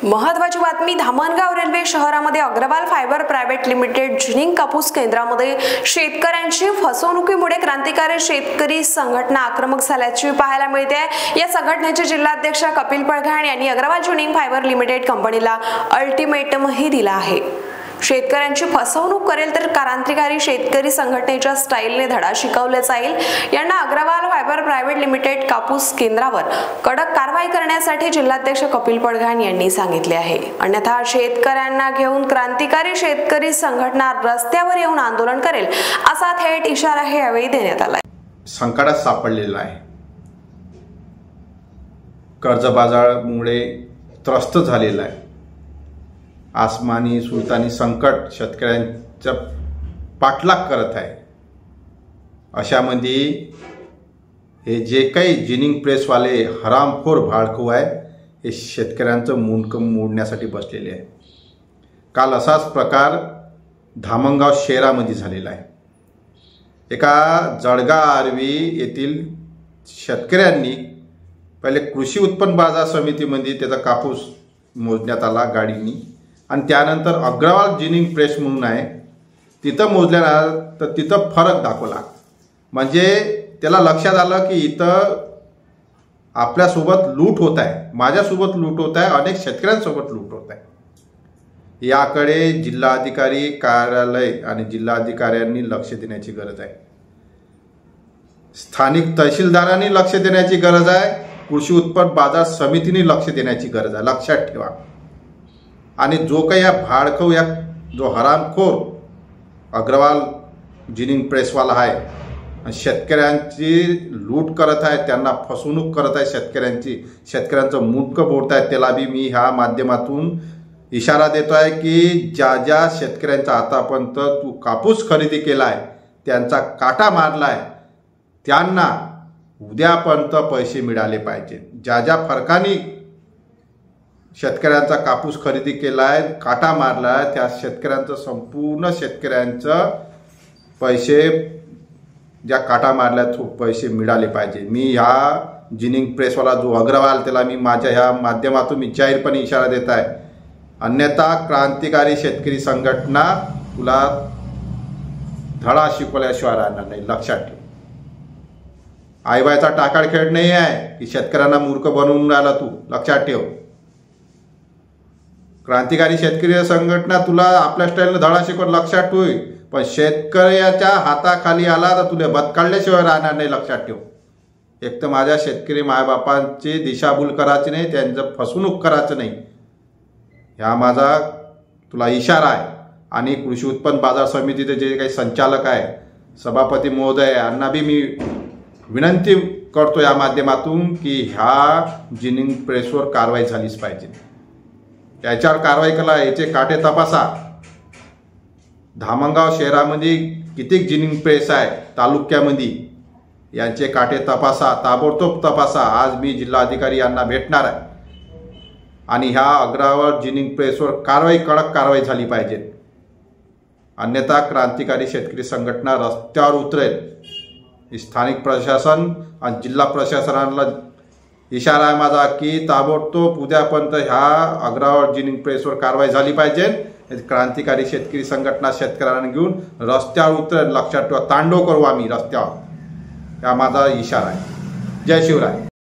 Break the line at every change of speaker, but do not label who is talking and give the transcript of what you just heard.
महत्त्वाची बातमी धामणगाव रेल्वे शहरामध्ये Agrawal fibre private limited ginning कापूस केंद्रामध्ये शेतकऱ्यांची फसवणुकीमुळे क्रांतिकारी शेतकरी संघटना आक्रमक झाल्याची पाहायला मिळते। या संघटनेचे जिल्हाध्यक्ष कपिल पळघाण यांनी अग्रवाल जिनिंग फायबर लिमिटेड कंपनीला अल्टिमेटमही दिला आहे। शेतकऱ्यांची फसवणूक करेल तर क्रांतिकारी शेतकरी संघटनेच्या स्टाईलने धडा शिकवला जाईल। यांना अग्रवाल फायबर प्रायव्हेट लिमिटेड कापूस केंद्रावर कडक कारवाई करण्यासाठी जिल्हाध्यक्ष कपिल पळघाण यांनी सांगितले आहे। अन्यथा शेतकऱ्यांना घेऊन क्रांतिकारी शेतकरी संघटना रस्त्यावर येऊन आंदोलन करेल असा थेट इशारा यावेळी देण्यात आला।
संकटात सापडलेला आहे। कर्जबाजारामुळे त्रस्त झालेला आहे। आसमानी सुलतानी संकट शेतकऱ्यांचा पाठलाग करत आहे। अशामध्ये हे जे काही जिनिंग प्रेसवाले हरामखोर भाडखो आहे हे शेतकऱ्यांचं मुंडकं मोडण्यासाठी बसलेले आहे। काल असाच प्रकार धामणगाव शहरामध्ये झालेला आहे। एका जळगाव आर्वी येथील शेतकऱ्यांनी पहिले कृषी उत्पन्न बाजार समितीमध्ये त्याचा कापूस मोजण्यात आला गाडीनी आणि त्यानंतर अग्रवाल जिनिंग प्रेस म्हणून आहे तिथं मोजल्यानंतर तर तिथं फरक दाखवला। म्हणजे त्याला लक्षात आलं की इथं आपल्यासोबत लूट होत आहे, माझ्यासोबत लूट होत आहे, अनेक शेतकऱ्यांसोबत लूट होत आहे। याकडे जिल्हाधिकारी कार्यालय आणि जिल्हाधिकाऱ्यांनी लक्ष देण्याची गरज आहे। स्थानिक तहसीलदारांनी लक्ष देण्याची गरज आहे। कृषी उत्पन्न बाजार समितीने लक्ष देण्याची गरज आहे, लक्षात ठेवा। आणि जो काही या भाडखो या जो हरामखोर अग्रवाल जिनिंग प्रेसवाला आहे शेतकऱ्यांची लूट करत आहे, त्यांना फसवणूक करत आहे, शेतकऱ्यांचं मुंडकं मोडत आहे, त्याला बी मी ह्या माध्यमातून इशारा देतो आहे की ज्या ज्या शेतकऱ्यांचा आतापर्यंत तू कापूस खरेदी केला आहे त्यांचा काटा मारला आहे त्यांना उद्यापर्यंत पैसे मिळाले पाहिजे। ज्या ज्या फरकाने शेतकऱ्यांचा कापूस खरेदी केला आहे, काटा मारला आहे, त्या शेतकऱ्यांचं संपूर्ण शेतकऱ्यांचं पैसे ज्या काटा मारल्या तो पैसे मिळाले पाहिजे। मी ह्या जिनिंग प्रेसवाला जो अग्रवाल त्याला मी माझ्या ह्या माध्यमातून मी जाहीरपणे इशारा देत आहे। अन्यथा क्रांतिकारी शेतकरी संघटना तुला धडा शिकवल्याशिवाय राहणार नाही, लक्षात ठेव। आईबाईचा टाकाळ खेळ नाही आहे की शेतकऱ्यांना मूर्ख बनवून राहिला तू, लक्षात ठेव। क्रांतिकारी शेतकरी संघटना तुला आपल्या स्टाईलने धडा शिकवून लक्षात ठेव, पण शेतकऱ्याच्या हाताखाली आला तर तुला बद काढल्याशिवाय राहणार नाही, लक्षात ठेव। एक तर माझ्या शेतकरी मायबापांची दिशाभूल करायची नाही, त्यांचं फसवणूक करायचं नाही, ह्या माझा तुला इशारा आहे। आणि कृषी उत्पन्न बाजार समितीचे जे काही संचालक आहे सभापती महोदय यांना बी मी विनंती करतो या माध्यमातून की ह्या जिनिंग प्रेसवर कारवाई झालीच पाहिजे। याच्यावर कारवाई करा, याचे काटे तपासा। धामणगाव शहरामध्ये कितीक जिनिंग प्रेस आहे तालुक्यामध्ये, यांचे काटे तपासा, ताबडतोब तपासा। आज मी जिल्हाधिकारी यांना भेटणार आहे आणि ह्या अग्रवाल जिनिंग प्रेसवर कडक कारवाई झाली पाहिजे। अन्यथा क्रांतिकारी शेतकरी संघटना रस्त्यावर उतरेल। स्थानिक प्रशासन आणि जिल्हा प्रशासनाला इशारा आहे माझा की ताबडतोब उद्यापर्यंत ह्या अग्रवाल जिनिंग प्रेसवर कारवाई झाली पाहिजे। क्रांतिकारी शेतकरी संघटना शेतकऱ्यांना घेऊन रस्त्यावर उतरेल, लक्षात ठेवा। तांडव करू आम्ही रस्त्यावर, हा माझा इशारा आहे। जय शिवराय।